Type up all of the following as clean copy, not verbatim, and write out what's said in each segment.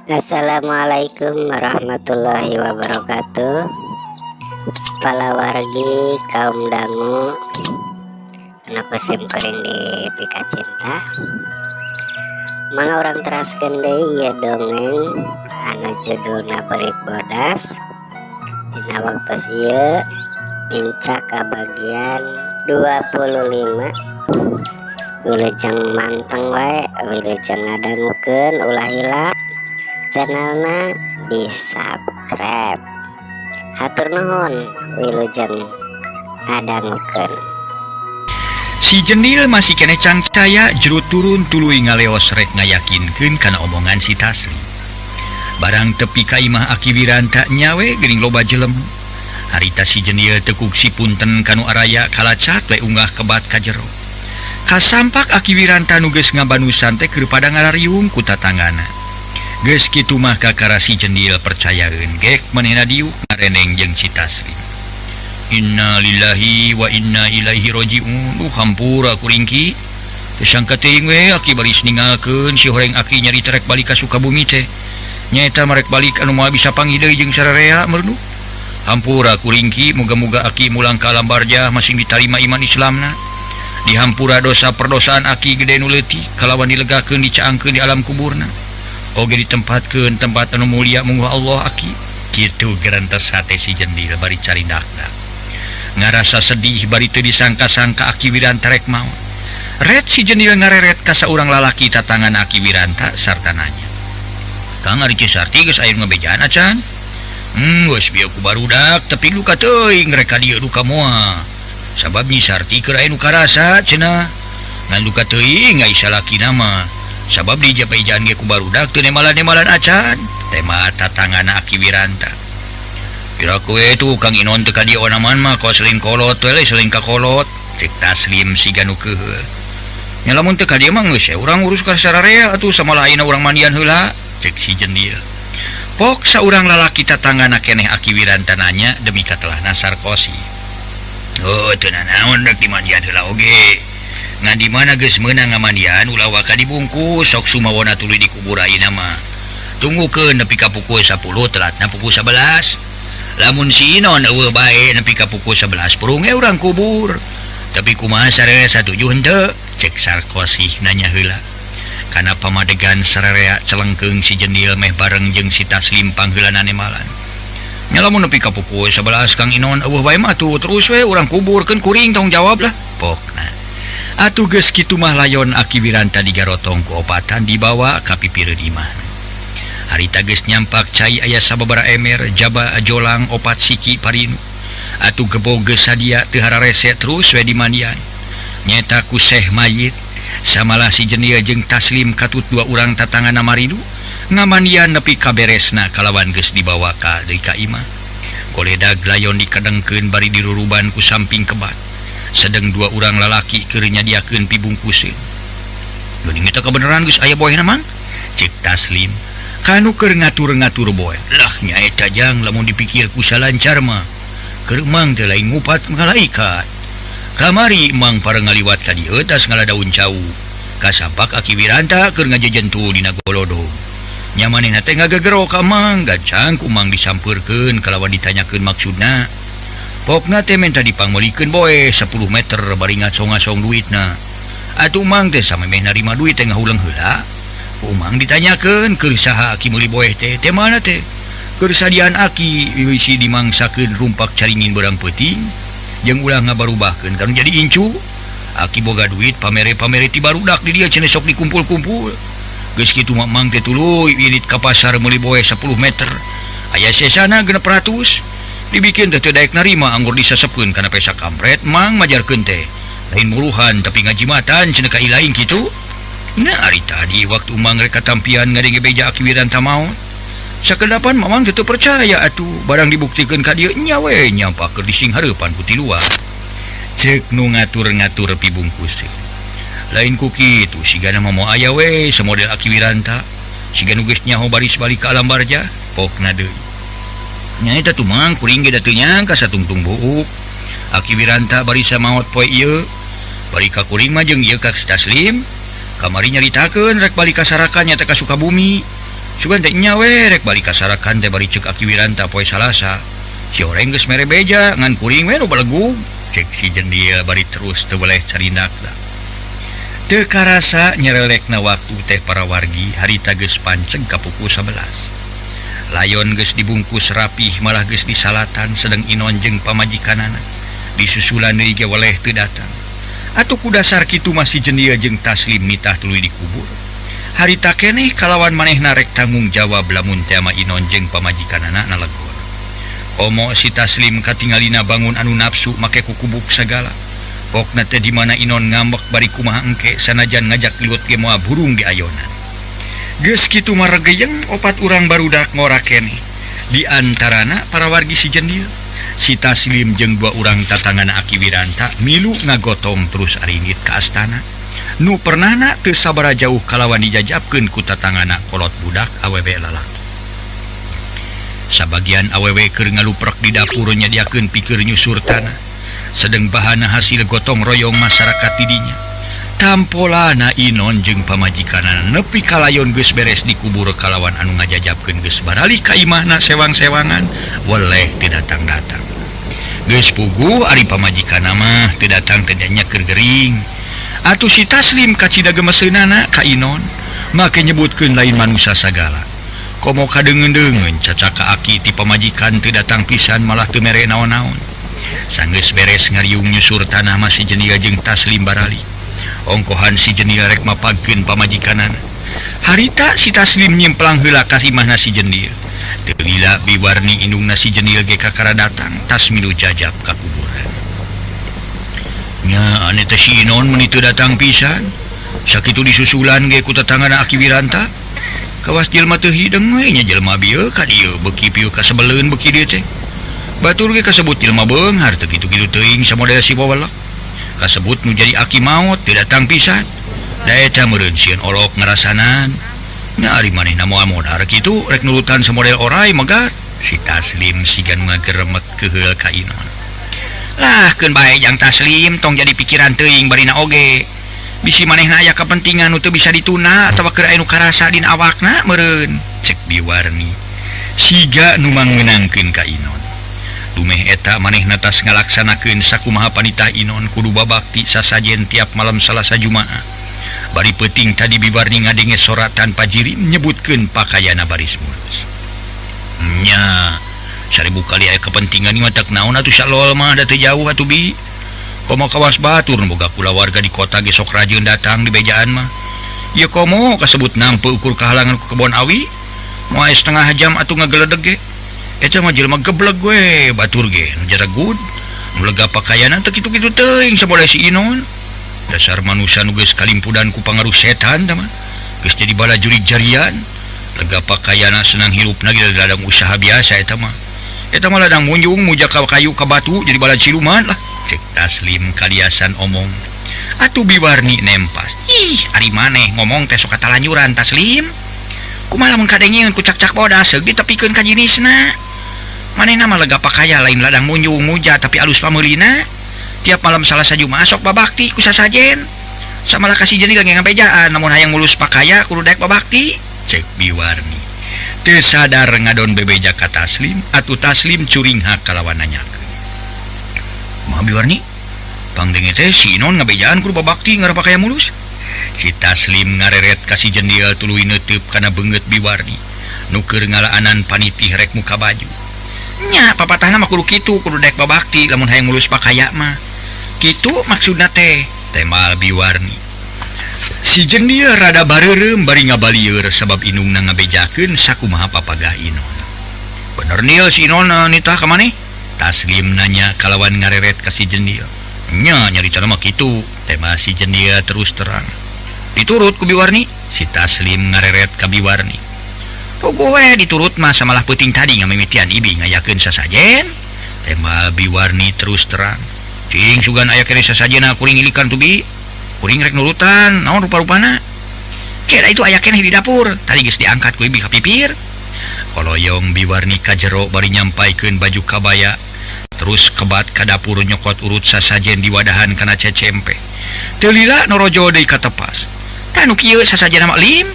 Assalamualaikum warahmatullahi wabarakatuh. Palawargi kaum dangu anak kusim kuring di pika cinta manga orang teraskeun deui ieu dongeng anu judulna Berit Bodas. Dina waktos ieu inca ka bagian 25. Wilujeng manteng wae, wilujeng ngadangukeun ulah ila channelna di subscribe. Hatur nuhun wilujeng ngadangukeun. Si Jendil masih kene cangcaya jero turun tuluy ngaleos rek ngayakinkeun kana omongan si Taslim. Barang tepi ka imah Aki Wiranta nyawe geuning loba jelem. Harita si Jendil tekuk si punten kanu araya kalacat we unggah kebat ka jero. Kasampak Aki Wiranta nu geus ngabanusan teh keur pada ngarariung ku tatanggana. Geus kitu mah kakara si Jendil percayaeun gek manehna diuk ngareneng jeung si Taslim. Inna lillahi wa inna ilaihi raji'un. Hampura kuringki teu sangka teuing we Aki baris ningalkeun si horeng Aki nyari terek balik ka Sukabumi teh. Nyaeta marek balik anu moal bisa panggih deui jeung sararea meurnu. Hampura kuringki moga-moga Aki mulang ka alam barjah masing ditarima iman Islamna. Dihampura dosa perdosaan Aki gede nu leutik kalawan dilegakeun dicaangkeun di alam kuburna. Oge ditempatkeun tempat anu mulia mungguh Allah Aki. Kitu gerantos hate si Jendil bari carindakna. Ngarasa sedih bari teu disangka-sangka Aki Wiranta rek maot. Ret si Jendil ngareret ka saurang lalaki tatangan Aki Wiranta sarta nanya. Kang ari Cisarti geus aya ngabejaan acan? Geus bieu ku barudak tapi luka teuing rek ka dieu luka moal. Sabab Nyi Sarti keur aya nu karasa cenah. Ngan luka teuing ai salakina mah. Sabab di japejaan ge ku barudak teu nemalan-nemalan acan. Tema tatangana Aki Wiranta. Kira kowe tu Kang Inon teu ka dieu onaman mah kos selain kolot we selain ka kolot. Cek Taslim siga nu keheul. Nya lamun teu ka dieu mah geus urang urus ka sararea atuh samalah ayeuna urang mandian heula. Cek si Jendil. Pok saurang lalaki tatanggana keneh Aki Wiranta nanya demi katelahna sarkosi. Oh, teu naon rek dimandian heula oge. Ngan di mana geus meunang ngamandian ulah waka dibungkus sok sumawona tuluy dikubur ayeuna mah. Tunggukeun nepi ka pukul 10 telatna pukul 11. Lamun si Inon eueuh bae nepi ka pukul 11 purung urang kubur. Tapi kumaha sararea satuju henteu? Cek sarkosi nanya heula. Kana pamadegan sararea celengkeung si Jendil meh bareng jeung si Taslim pangheulana nemalan. Nya lamun nepi ka pukul 11 Kang Inon eueuh bae mah atuh terus we urang kuburkeun kuring tong jawab lah. Pokna. Atuh geus kitu mah layon Aki Wiranta digarotong ku opatan dibawa ka pipireuh imah. Harita geus nyampak cai aya sababaraha emer jaba jolang opat siki parinu. Atuh gebog geus sadia teu hararese terus we dimandian. Nyeta ku Syekh mayit samalah si Jendil jeung Taslim katut dua urang tatanganna maridu ngamandian nepi ka beresna kalawan geus dibawa ka deui ka imah. Goledag layon dikadengkeun bari diruruban ku samping kebat. Sedeng dua urang lalaki keur nyadiakeun pibungkuseun. Geuning eta kabeneran geus aya boehna mang? Cek Taslim. Kanu keur ngatur-ngatur boe. Lah nya eta jang lamun dipikir ku salancar mah. Keur mang teh lain ngupat malaikat. Kamari mang pareng ngaliwat ka dieu tas ngaladaun cau. Kasampak Aki Wiranta keur ngajejentul dina golodong. Nya manehna teh ngagegero ka mang gancang ku mang disampeurkeun kalawan ditanyakeun maksudna. Pokna teh menta dipangmelikeun boe 10 meter bari ngasong-ngasong duitna. Atuh mang teh samemeh narima duit teh ngahuleung heula. Umang ditanyakeun keur saha Aki meuli boeh teh mana teh? Keur sadian Aki bisi dimangsakeun rumpak caringin beurang peuting jeung ulah ngabarubahkeun kanu jadi incu. Aki boga duit pamere-pamere ti barudak di dieu cenah sok dikumpul-kumpul. Geus kitu mang teh tuluy wirid ka pasar meuli boeh 10 meter. Aya sesana 600. Dibikin teh teu daek narima anggur disasepkeun kana pesa kampret mang majarkeun teh. Lain muluhan tapi ngajimatan cenah ka ilaing kitu. Nah ari tadi waktu mang rek katampian ngadenge beja Aki Wiranta maot. Sakedapan mamang teu percaya atuh barang dibuktikeun ka dieu nya we nyampak keur dising hareupan ku ti luar. Ceuk nu ngatur-ngatur pibungkus. Lain ku kitu sigana mah moal aya we samodel Aki Wiranta. Siga nu geus nyaho baris balik ka alam barjah pokna deui. Nya eta tuh mang kuring ge da teu nyangka satungtung buuk. Aki Wiranta bari samaot poe ieu. Bari ka kuring mah jeung ieu ka Taslim. Kamari nyaritakeun rek balik ka Sarakan nya teh ka Sukabumi. nyawerek balik kasarakan teh bari cek Aki Wiranta poe Salasa si orang geus mere beja ngan kuring we nu belegug cek si Jendil bari terus teu boleh carindakna teu karasa nyerelekna waktu teh para wargi harita geus panceg ka pukul 11 layon geus dibungkus rapih malah geus disalatan sedang Inon jeung pamajikanana disusulan deui ge waleh teu datang atuh ku dasar kitu masih Jendil jeung Taslim mitah tuluy dikubur harita keneh kalawan manehna rek tanggung jawab lamun teh ama Inon jeung pamajikanana nalegor komo si Taslim katingalina bangun anu nafsu make kukubuk segala pokna teh di mana Inon ngambek bari kumaha engke sanajan ngajak liwat ge moal burung di ayonan geus kitu maregeyeng opat urang barudak ngora keneh di antarana para wargi si Jendil si Taslim jeung dua urang tatangana Aki Wiranta milu ngagotong terus aringit ka astana nu pernahna teu sabara jauh kalawan dijajabkeun ku tatangana kolot budak awewe lalaki sabagian awewe keur ngaluprek di dapur nyadiakeun pikir nyusur tanah sedang bahana hasil gotong royong masyarakat didinya tampolana Inon jeung pamajikanana nepi kalayon geus beres dikubur kalawan anu ngajajabkeun geus barali ka imahna sewang-sewangan weleh teu datang-datang geus puguh ari pamajikanana mah teu datang teh keur gering atuh si Taslim kacida gemeseunana ka Inon make nyebutkeun lain manusia sagala komo kadengen-dengen cacaka Aki ti pamajikan teu datang pisan malah teu mere naon-naon sanggeus beres ngariung nyusur tanah masih Jendil jeung Taslim barali ongkohan si Jendil rek mapagkeun pamajikanana harita si Taslim nyemplang heula ka imahna si Jendil teu lila biwarni indungna si Jendil ge kakara datang tas milu jajab ka kuburan nya ane teh si Inon mun teu datang pisan sakitu disusulan ge ku tatangana Aki Wiranta kawas jelma teu hideng we nya jelma bieu ka dieu beuki pieu ka sebeleun beuki dieu teh batur ge kasebut jelma beunghar teu kitu-kitu teuing samodel si bawalak kasebut nu jadi Aki maot teu datang pisan da eta meureun sieun olok ngarasanan nya ari manehna moal modar kitu rek nurutan samodel orai megar si Taslim siga nu ngageremet keheul ka Inon lah keun bae jang Taslim tong jadi pikiran teuing barina oge bisi manehna aya kepentingan nu teu bisa dituna atawa keur aya nu karasa dina awakna meureun cek biwarni siga nu mangeunangkeun ka Inon dumeh eta manehna tas ngalaksanakeun sakumaha panitah Inon kudu babakti sasajen tiap malam Salasa Jumaah bari peuting tadi biwarni ngadenge soratan pajirim nyebutkeun pakaiana baris mulus nya seribu kali aya kepentingan ieu mah tak naon atuh salol mah da teu jauh atuh bi komo kawas batur boga kula warga di kota ge sok rajeun datang di bejaan mah ieu komo kasebut nampe ukur kahalangan ku kebon awi moal setengah jam atuh ngageledeg ge eta mah jelema gebleg we batur ge nu jaregud nu lega pakaiana teu kitu-kitu teuing sabole si Inon dasar manusia nu geus kalimpudan ku pangaruh setan tah mah geus jadi bala jurig jarian lega pakaiana senang hirupna ge ladang usaha biasa eta mah ladang munjung muja ka kayu ka batu jadi bala siluman lah cek Taslim kaliasan omong atuh biwarni nempas ih ari maneh ngomong teh sok katalanjuran Taslim kumaha lamun kadengeun ku cak-cak bodas seug ditepikeun ka jinisna manehna mah lega pakaya lain ladang munjung muja tapi alus pameulina tiap malam Salasa Jumaah sok babakti ku sasajen samalah kasih Jendil ge ngabejaan namun hayang mulus pakaya kudu daek babakti cek biwarni teu sadar ngadon bebeja ka Taslim atuh Taslim curing hak kalawan nanyakeun kumaha biwarni pangdenge teh si Inon ngabejaan kudu babakti ngarapakaya mulus si Taslim ngareret ka si Jendil tuluy neuteub kana beungeut biwarni nu keur ngalaanan panitih rek muka baju nya papatahna mah kudu kitu kudu daek babakti lamun hayang mulus pakaya mah kitu maksudna teh temal biwarni si Jendil rada bareureum bari ngabalieur sabab indungna ngabejakeun sakumaha papagah Inon bener Nil si Inon nitah ka maneh Taslim nanya kalawan ngareret ka si Jendil nya nyarita mah kitu tema si Jendil terus terang diturut ku biwarni si Taslim ngareret ka biwarni puguh we diturut mah samalah peuting tadi ngamimitian ibi ngayakeun sasajen tema biwarni terus terang cing sugan aya keneh sasajena kuring ilikan tu bi kuring rek nurutan naon rupa-rupana kira itu aya keneh di dapur tadi geus diangkat ku ibi ka pipir koloyong biwarni ka jero bari nyampaikeun baju kabaya terus kebat ka dapur nyokot urut sasajen di wadahan kana cecempe teu lila norojo deui ka tepas tah nu kieu sasajen mak lim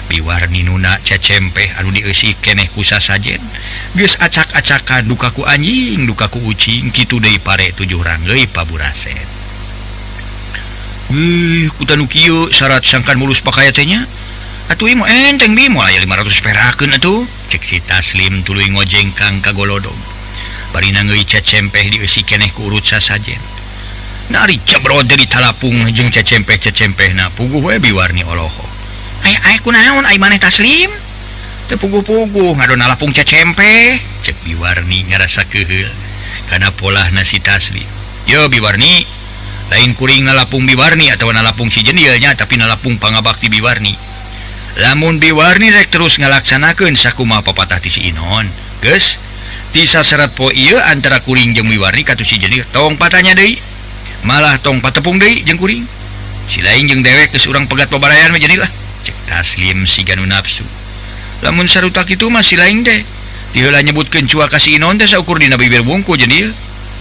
Biwarni nuna cecempeh anu dieusi keneh kusa sajen geus acak-acakan dukaku anjing dukaku ucing kitu deui pare 7 ranggeuy paburaset. Kutanu kieu syarat sangkan mulus pakaya teh nya atuh ieu enteng bi moal aya 500 perakeun atuh cek si Taslim tuluy ngojengkang ka golodog bari nangeuy cecempeh dieusi keneh ku urut sasajen. Nari jabrod dari talapung jeung cecempeh-cecempehna puguh we Biwarni oloho. Ay kunaon ay maneh Taslim? Teu puguh-puguh ngadona lapung cecempeh, cek Biwarni ngarasa keheul kana polahna si Taslim. Yo Biwarni, lain kuring nalapung Biwarni atawa nalapung si Jendilnya tapi nalapung pangabakti Biwarni. Lamun Biwarni rek terus ngalaksanakeun sakumaha papatah ti si Inon, geus ti saserat poe ieu antara kuring jeung Biwarni katu si Jendil tong patanya deui. Malah tong patepung deui jeung kuring. Si lain jeung dewek geus urang pegat babarayan mah Jendil lah. Cek Taslim si ganu nafsu. Lamun sarutak itu masih lain teh ti heula nyebutkeun cua ka si Inon teh saukur dina bibir bungku Jendil.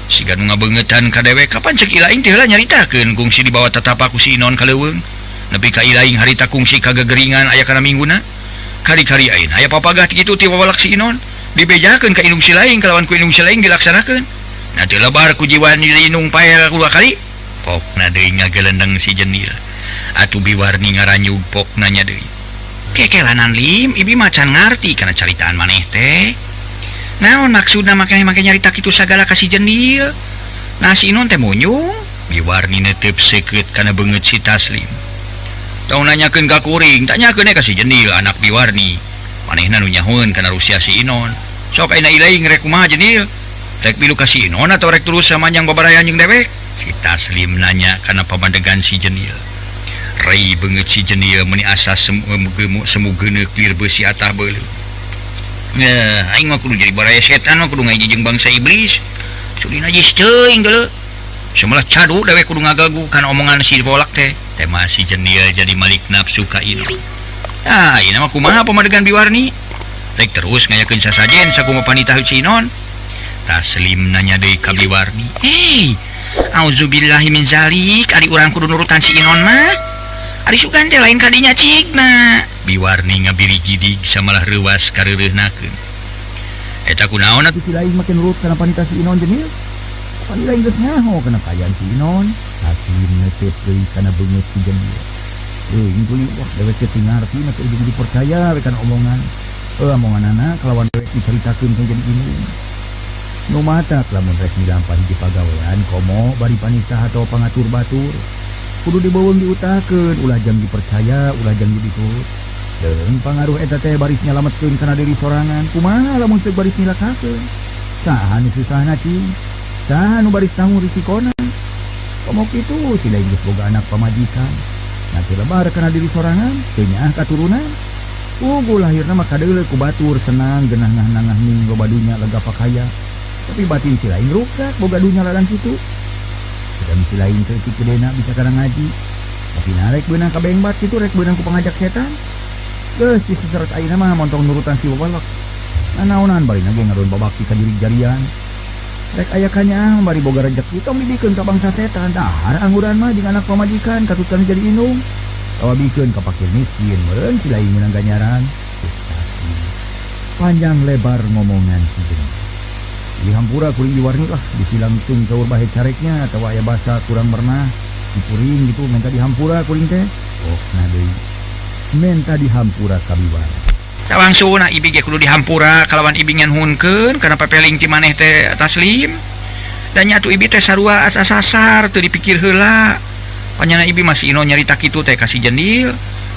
Si ganu ngabeungetan ka dewek kapan cek ilaing teh heula nyaritakeun kungsi dibawa tatapak ku si Inon ka leuweung nepi ka ilaing harita kungsi kagegeringan aya kana mingguna. Kari-kari ain aya papagah kitu ti wawalak si Inon dibejakeun ka indung si laing kalawan ku indung si laing dilaksanakeun. Na teu lebar ku jiwa indung pae 2 kali. Pokna deui ngagelendeng si Jendil. Atuh Biwarni ngaranyug pokna nya deui. Kekelanan Lim, ibi macan ngarti kana caritaan maneh teh. Naon maksudna make nyarita kitu sagala ka si Jendil? Nah si Inon teh munyung. Biwarni netep seukeut kana beungeut si Taslim. Tong nanyakeun ka kuring, tanyakeun ka si Jendil anak Biwarni. Manehna nu nyahoeun kana rusia si Inon. Sok ayeuna ilaing rek kumaha Jendil? Rek pilu ka si Inon atau rek terus samanjang babarayan jeung dewek? Si Taslim nanya kana pamandegan si Jendil. Rai beungeut si Jendil meuni asa semu geuneuk lir beusi atah beuleuh. Aing mah kudu jadi baraya setan mah kudu ngaji jeung bangsa iblis. Suli najis teuing geuleuh. Semelah cadu dewek kudu ngagagu kana omongan si Volak teh. Teh mah si Jendil jadi malik nafsu ka Inon. Ieu mah kumaha pamandegan Biwarni? Rek terus ngayakeun sasajen sakumaha panitah si Inon. Taslim nanya deui ka Biwarni. Auzubillahi min zalik, ari urang kudu nurutan si Inon mah. Ari sugan teh lain kadinya cikna. Biwarni ngabiri gidig samalah reuwas kareureunnakeun. Eta kunaon atuh si lain make nurut kana panitah si Inon Jendil? Pan lain geus nyaho kana kayaan si Inon. Taslim netep deui kana beungeut si Jendil. Ingkuli wah dewek teh ngarti mah teu dipercaya we kana omongan. Omonganana kalawan dewek diceritakeun teh jadi ini. Nu mata lamun rek milampah hiji pagawean komo bari panikah atau pangatur batur kudu dibeuweung diutakeun ulah jang dipercaya ulah jang diturut. Deung pangaruh eta teh baris nyalametkeun kana diri sorangan kumaha lamun teu baris nilakakeun. Saha nu susahna cing? Saha nu baris tanggung risikona? Komo kitu si lain geus boga anak pamajikan. Na teu lebar kana diri sorangan teu nyaah katurunan. Puguh lahirna mah kadeuleu ku batur senang geunah ngah-ngah ning loba dunya lega pakaya. Tapi batin si lain rusak boga dunya lalang kitu. Dan si lain teu gedena bisa kana ngaji. Tapi narek beunang ka bengbat kitu rek beunang ku pangajak setan. Geus si seseret ayeuna mah montong nurutan si wabalak. Nanaonan bari nage ngaron babakti ka diri jarian. Rek aya kanya bari boga rejeki tong dibikeun ka bangsa setan. Dahar angguran mah jeung anak pamajikan katutan jadi indung. Awabikeun ka pakir miskin meureun si lain meunang ganyaran. Panjang lebar ngomongan si Jendil. Di hampura kuring Biwarni lah disilamkeun caur bahe careknya atau aya basa kurang pernah dipuring gitu minta dihampura kuring teh. Nah deui minta dihampura ka Biwarni. Langsungna ibi ge kudu dihampura kalawan ibi nyanhunkeun kana pepeling ti maneh teh Taslim. Dan nya atuh ibi teh sarua asa-sasar teu dipikir heula. Panyana ibi masih Inon nyarita kitu teh ka si Jendil.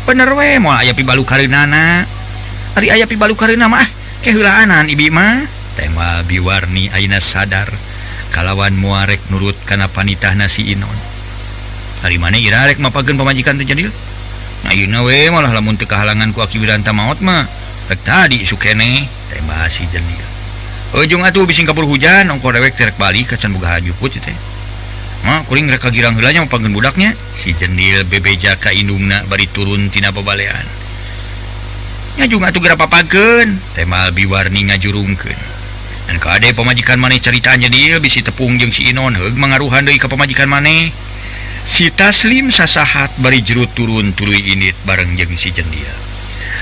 Bener we moal aya pibalu kareunana. Ari aya pibalu kareuna mah keheulaanan ibi mah. Tema Biwarni ayeuna sadar kalawan moal rek nurut kana panitahna si Inon. Ari maneh ira rek mapageun pamajikan teh Jendil? Nah ayeuna we malah lamun teu kahalangan ku Aki Wiranta maot mah rek tadi sukene tema si Jendil. Ujung atuh bising kapur hujan ongko dewek rek balik kacan boga hajuput teh. Mah kuring rek kagirang heula nya mapageun budaknya. Si Jendil bebeja ka indungna bari turun tina babalean. Nya jeung atuh geura papageun tema Biwarni ngajurungkeun. Dan kade pamajikan maneh caritaan Jendil bisi tepung jeung si Inon heug mangaruhan deui ka pamajikan maneh. Si Taslim sasahat bari jerut turun tuluy indit bareng jeung si Jendil.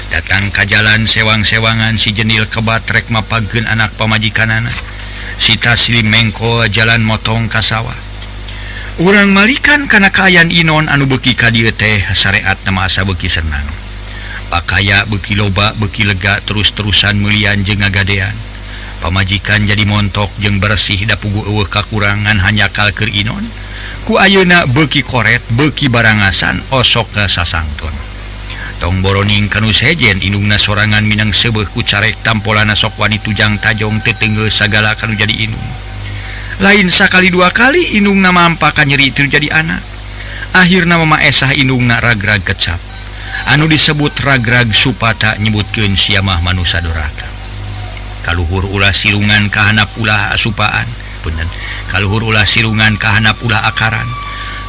datang ka jalan sewang-sewangan si Jenil kebat rek mapageun anak pamajikanana. Si Taslim mengko jalan motong ka sawah. Urang malikan kana kaayaan Inon anu beuki ka dieu teh syariat nama asa beuki senang. Pakaya beuki loba beuki lega terus-terusan meulian jeung ngagadean. Pamajikan jadi montok jeung bersih da pugu eueuh kakurangan hanya kalkeur Inon. Ku ayeuna beuki koret beuki barangasan osok ka sasangton. Tong boroning kanu sejen indungna sorangan minang seubeuh ku carek tampolana sok wani tujang tajong teteunggeul sagala kanu jadi indung. Lain sakali dua kali indungna mampa ka nyeri teu jadi anak. Akhirna mama esah indungna ragrag kecap. Anu disebut ragrag supata nyebutkeun sia mah manusa doraka. Kaluhur ulah sirungan kahanap ulah asupaan. Punten. Kaluhur ulah sirungan kahanap ulah akaran.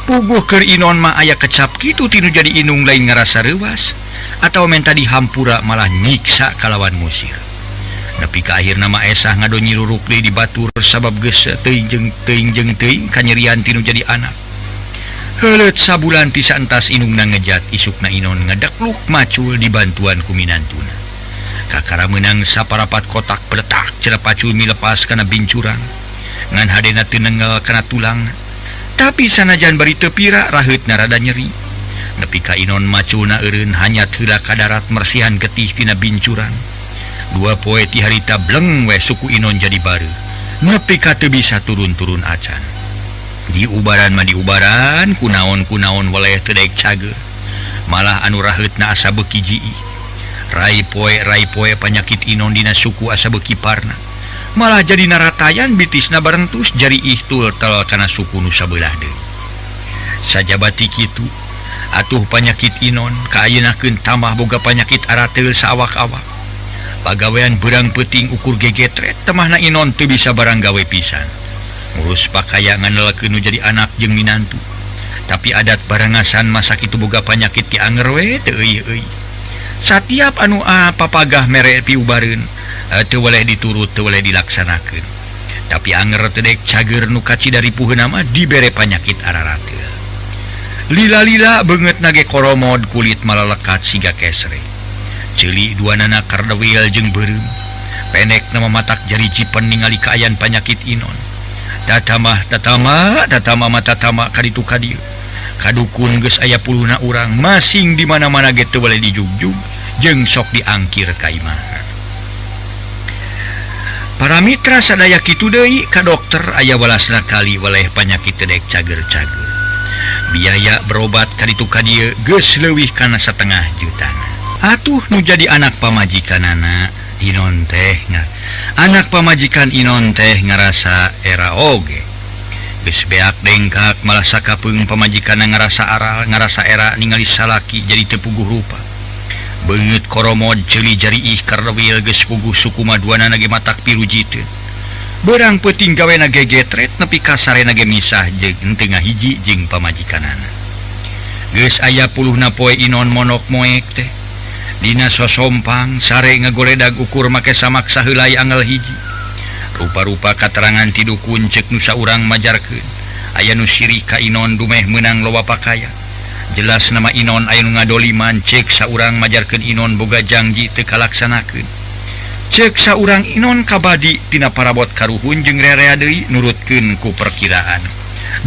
Puguh keur Inon mah aya kecap kitu tinu jadi indung lain ngarasa reuwas atawa menta dihampura malah nyiksa kalawan musir. Nepi ka akhirna mah esah ngado nyiruruk deui di batur sabab geus teuing jeung teuing kanyerian tinu jadi anak. Heuleut sabulan ti saentas indungna ngejat isukna Inon ngadekluk macul dibantuan ku minantuna. Kakara meunang saparapat kotak peletak cenah pacul milepas kana bincurang ngan hadena teu nenggel kana tulang. Tapi sanajan bari teu pira raheutna rada nyeri. Nepi ka Inon maculna eureun hanyat heula ka darat mersihan getih tina bincurang. 2 poe ti harita bleng we suku Inon jadi bareu. Nepi ka teu bisa turun-turun acan. Di ubaran mah di ubaran kunaon-kunaon waleh teu daek cager. Malah anu raheutna asa beuki jii. Rai poe panyakit Inon dina suku asa beuki parna. Malah jadi naratayan bitisna barentus jari ihtul tel kana suku nu sabelah deui. Sajabati kitu atuh panyakit Inon kaayeunakeun tambah boga panyakit arateul saawak-awak. Pagawean beurang peuting ukur gegetret temahna Inon teu bisa barang gawe pisan. Ngurus pakaya ngandelkeun nu jadi anak jeung minantu. Tapi adat barangasan masa kitu boga panyakit ti anger we teu euy-euy. Satiap anu papagah mere piubareun teu waleh diturut teu waleh dilaksanakeun. Tapi anger teu daek cager nu kaci dari puheuna mah dibere panyakit ararateul. Lila-lila beungeut nage koromod kulit malalekat siga kesre. Ceuli duanana kardewil jeung beureum. Pendek nama matak jari cipen ningali kaayaan panyakit Inon. Tatama kaditu kadieu. Kadukun geus aya puluhna urang masing di mana-mana ge teu waleh dijugjug jeung sok diangkir ka imahan. Para mitra sadaya kitu deui ka dokter aya welasna kali waleh panyakit teu daek cager-cager. Biaya berobat kaditu kadieu geus leuwih kana 1,5 juta. Atuh nu jadi anak pamajikanana Inon teh anak pamajikan Inon teh ngarasa era oge. Geus beak dengkak malah sakapeung pamajikanna ngarasa aral ngarasa era ningali salaki jadi teu puguh rupa. Beungeut koromod ceuli jari ih kardewil geus puguh suku maduana ge matak pirujiteun. Beurang peuting gawena gegetret nepi ka sarena ge misah jeung teu ngahiji jeung pamajikanana. Geus aya puluhna poe Inon monok moek teh. Dina sosompang sare ngagoledag ukur make samaksa heulai angel hiji. Rupa-rupa katerangan ti dukun ceuk nu saurang majarkeun aya nu sirih ka Inon dumeh meunang loba pakaya. Jelas nama Inon aya nu ngadoliman ceuk saurang majarkeun Inon boga janji teu kalaksanakeun. Ceuk saurang Inon kabadi tina parabot karuhun jeung rerea deui nurutkeun ku perkiraan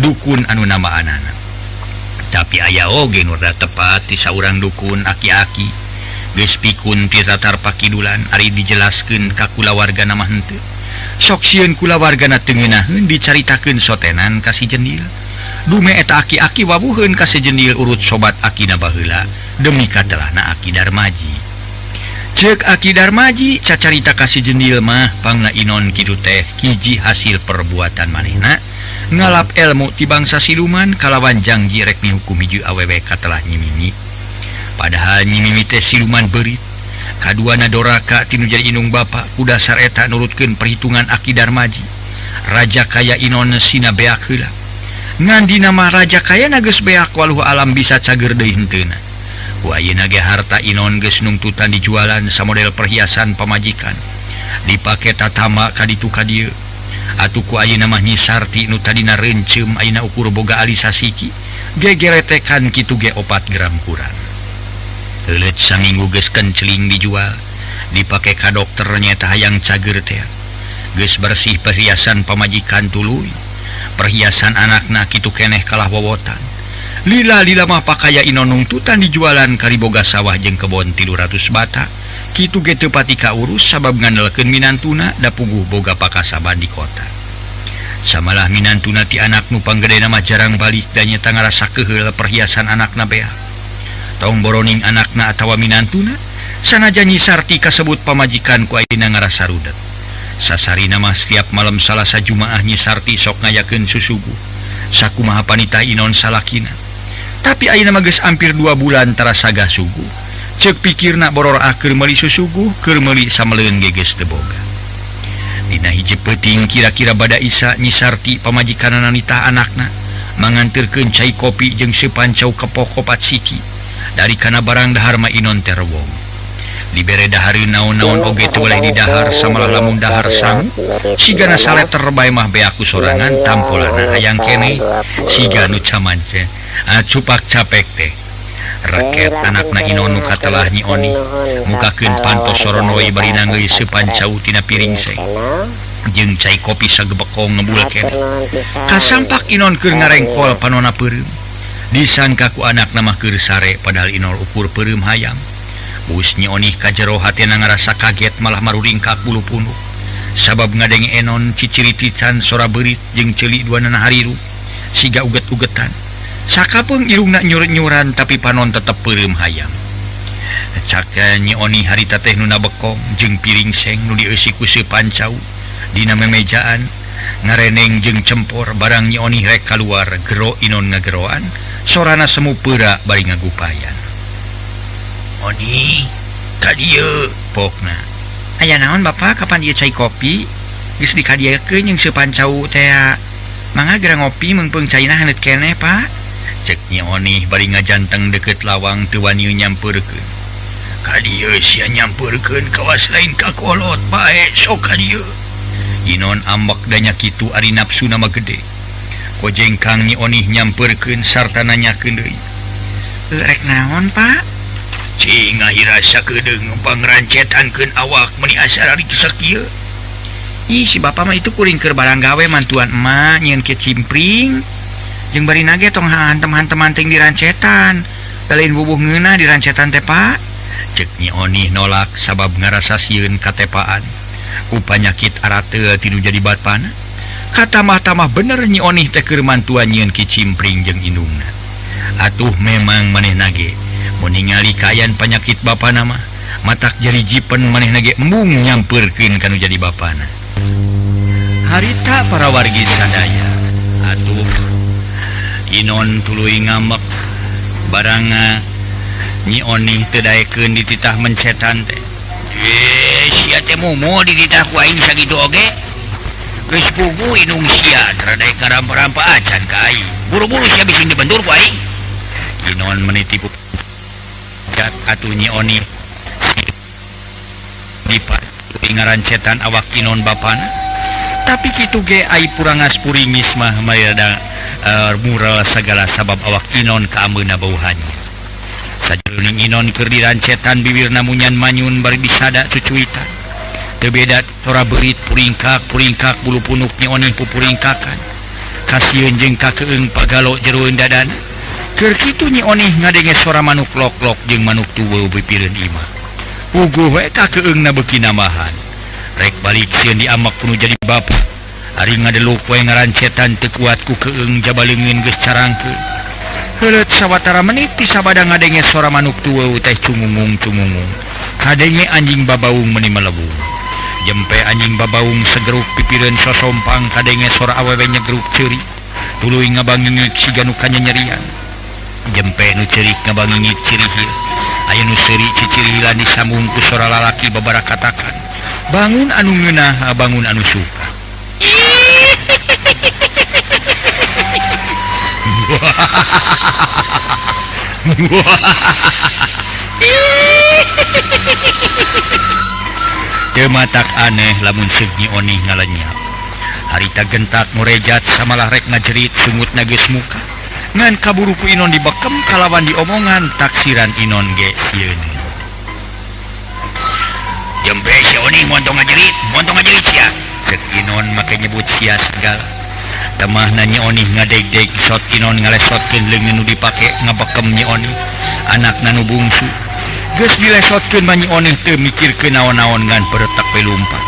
dukun anu namaanana. Tapi aya oge nu rada tepat ti saurang dukun aki-aki geus pikun ti tatar pakidulan ari dijelaskeun ka kulawarga mah henteu. Sok sieun kulawargana teu ngeunaheun dicaritakeun sotenan ka si Jenil. Dume eta aki-aki wawuheun ka si Jenil urut sobat akina baheula demi katelahna Aki Darmaji. Ceuk Aki Darmaji cacarita ka si Jenil mah pangna Inon kitu teh hiji hasil perbuatan manehna ngalap elmu ti bangsa siluman kalawan janji rek mihukum hiji awewe katelah nyimimi. Padahal nyimimi teh siluman beurit. Kaduana doraka tinu jadi indung bapa ku dasar eta nurutkeun perhitungan Aki Darmaji. Raja kaya Inon sina beak heula. Ngan dina mah raja kaya na geus beak waluh alam bisa cager deui henteuna. Ku ayeuna ge harta Inon geus nungtutan dijualan samodel perhiasan pamajikan. Dipake tatama kaditu kadieu. Atuh ku ayeuna mah nyisarti nu tadina reuncem ayeuna ukur boga alisa siki. Gegeretekan kitu ge 4 gram kurang. Heuleut saminggu geus kenceling dijual dipake ka dokter nyata hayang cager teh geus bersih perhiasan pamajikan tuluy perhiasan anakna kitu keneh kalah wowotan lila mah pakaya inon nungtutan dijualan kariboga sawah jeung kebon 300 bata kitu ge teu pati kaurus sabab ngandalkeun minantuna da puguh boga pakasaban di kota samalah minantuna ti anak nu panggedena mah jarang balik da nya ngarasa keheul perhiasan anakna bea tong boroning anakna atawa minantuna sanajan Nyi Sarti kasebut pamajikan ku ayeuna ngarasa rudet sasarina mah setiap malam salasa Jumaah Nyi Sarti sok ngayakeun susuguh sakumaha panita inon salakina tapi ayeuna mah geus hampir 2 bulan tara sagah suguh ceuk pikirna boror keur meuli susuguh keur meuli sameleun ge geus teu boga dina hiji peuting kira-kira bada Isa Nyi Sarti pamajikanana nitah anakna mangantirkeun cai kopi jeung sepancau kepok kopat siki dari kana barang dahar mah inon teh rewong dibere dahareun naon-naon oge teu boleh didahar samalah lamun dahar sang sigana sale terbae mah beaku sorangan tampolana hayang keneh siga nu camance cupak capek teh raket anakna inon nu katelah Nyi Oni mukakeun pantos soronoe bari nangeuy sepancau tina piring seng jeung cai kopi sagebekong ngebul keneh kasampak inon keur ngarengkol panonna peureum disangka ku anakna mah keur sare padahal inon ukur peureum hayam Bus Nyi Oni kajero hatena ngarasa kaget malah maruringkak bulu punuk sabab ngadenge enon ciciritican sora beurit jeung ceuli duanana hariru siga uget-ugetan sakapeung irungna nyuret-nyuran tapi panon tetep peureum hayam cak Nyi Oni harita teh nu bekong jeung piring seng nu dieusi ku sepancau dina memejaan ngareneng jeung cempor barang Nyi Oni rek kaluar gero inon ngageroan sorana semu peura bari ngagupayan Oni ka dieu pokna aya naon bapak kapan dieu cai kopi geus dikadieukeun jeung sepancau teh mangga gerang ngopi meungpeung caina haneut keneh pak cek Nyi Oni bari ngajanteng deukeut lawang teu wani nyampeurkeun ka dieu sia nyampeurkeun kawas lain ka kolot bae sok ka dieu inon ambak danya kitu ari nafsuna mah gede kojengkang Nyi Oni nyampeurkeun sarta nanyakeun deui rek naon pak cing ngahirasa kedeung pangrancetankeun awak meni asar ari sakieu ih si bapa mah itu kuring keur barang gawe mantuan emak nyieun ke cimpring jeung bari nage tong hantem-hanteman teuing dirancetan talein bubuh ngeunah dirancetan teh pak cek Nyi Oni nolak sabab ngarasa sieun katepaan ku panyakit arateu tilu jadi batpana katamah-tamah bener Nyi Oni teh keur mantuan nyieun ke cimpring jeung indungna atuh memang maneh nage ningali kayan penyakit bapa nama matak jari jipen maneh nage embung nyampeurkeun kanu jadi bapana harita para wargi sadaya atuh inon tuluy ngamek barang Nyi Oni teu daekeun dititah mencetan teh sia teh mumu dititah ku aing sakitu oge geus pugu inung sia radae karampa-rampa acan ka aing buru-buru sia bising dibentur ku aing inon menitipu atuh Nyi Oni dipat ngarancetan awak inon bapana tapi kitu ge ai purangas puringis mah mayada mural segala sabab awak inon kaambeuna bauhannya sajroning inon keur dirancetan bibirna munyan manyun bari disada cucuitan teu beda tora beurit puringkak bulu punuk Nyi Oni pupuringkakan kasieun jeung kakeung pagalo jeroeun dadana keur kitu Nyi Oni ngadenge suara manuk lok-lok jeung manuk tuweuh bipireun imah puguh we kakeungna beuki namahan rek balik sieun diamak punu jadi bapa ari ngadeluk we ngarancetan teu kuat ku keung jabaleungeun geus carangkeun heuleut sawatara menit ti sabada ngadenge suara manuk tuweuh teh cungungung kadenge anjing babaung meuni melebung jempe anjing babaung segeruk pipireun sosompang kadenge suara awewe nyegeruk ceuri tuluy ngabangingit siga nu kanyanyerian jempe nu cerik ngabangingit cirihil aya nu seuri cicirihilan disambung ku suara lalaki babara katakan bangun anu ngeunah bangun anu suka teu matak aneh lamun ceuk Nyi Oni ngalenyap harita gentak ngurejat samalah rek ngajerit sungutna geus muka ngan kaburuku Inon dibekem kalawan diomongan taksiran Inon ge sieun. Jembe si Oni montong ngajerit sia. Cek Inon make nyebut sia segala. Temah nanya Oni ngadeg-deg shot Inon ngalesotkeun leungeun nu dipake ngabekem Nyi Oni. Anakna nu bungsu. Geus dilesotkeun mah Nyi Oni teu mikirkeun naon-naon ngan peretak we lumpat.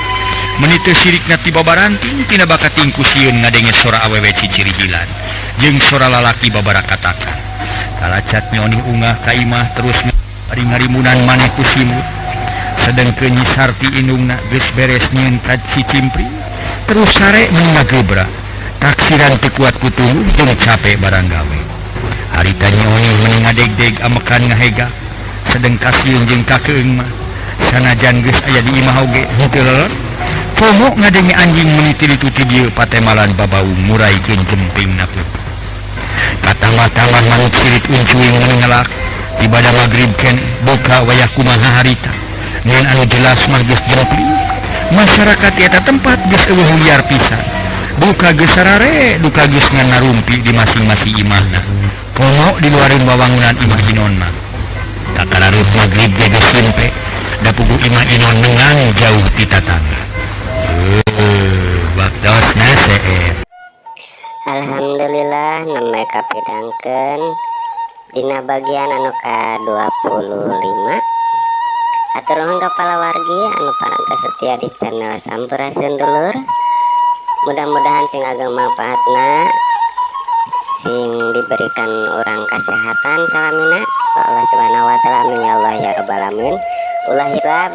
Meuni teu sirikna ti babaranting tina bakating ku sieun ngadenge sora awewe cicirihilan jeung sora lalaki babarakatakan. Kalacat Nyi Oni ungah ka imah terus ngarimunan maneh ku simut. Sedengkeun Nyi Sarti indungna geus beres nyieun ka Cicimpring terus sare mun ngagebra. Taksiran teu kuat kutung jeung capek barang gawe. Harita Nyi Oni meuni ngadeg-deg amekan ngahega sedeng kasieun jeung kakeung mah sanajan geus aya di imah oge henteu lelet. Pomo ngadenge anjing meuni ti ditu ti dieu patemalan babaung muraikeun jempingna peuh. Katama-tama manuk sirit uncuing ngelak ibadah magrib ken buka wayah kumaha harita. Ngan anu jelas mah geus jempling. Masyarakat eta tempat geus eueuh liar pisan. Duka geus sarare, duka geus ngan narumpi di masing-masing imahna. Pomo di luarin bawangunan imah Inon mah. Kakalarut magrib ge geus simpe, da puguh imah Inon nengang jauh ti tatangga. Wakdosna seet. Alhamdulillah nembe kapidangkeun dina bagian anu ka-25. Atur nuhun ka palawargi anu parantos setia di channel Sampurasun Dulur. Mudah-mudahan sing ageng manfaatna, sing diberikan orang kesehatan salamina ku Allah Subhanahu wa taala. Amin ya Allah ya rabbal alamin. Ulah hilap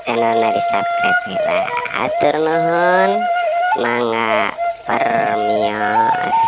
channelna di subscribe heula. Atur nuhun, mangga permios.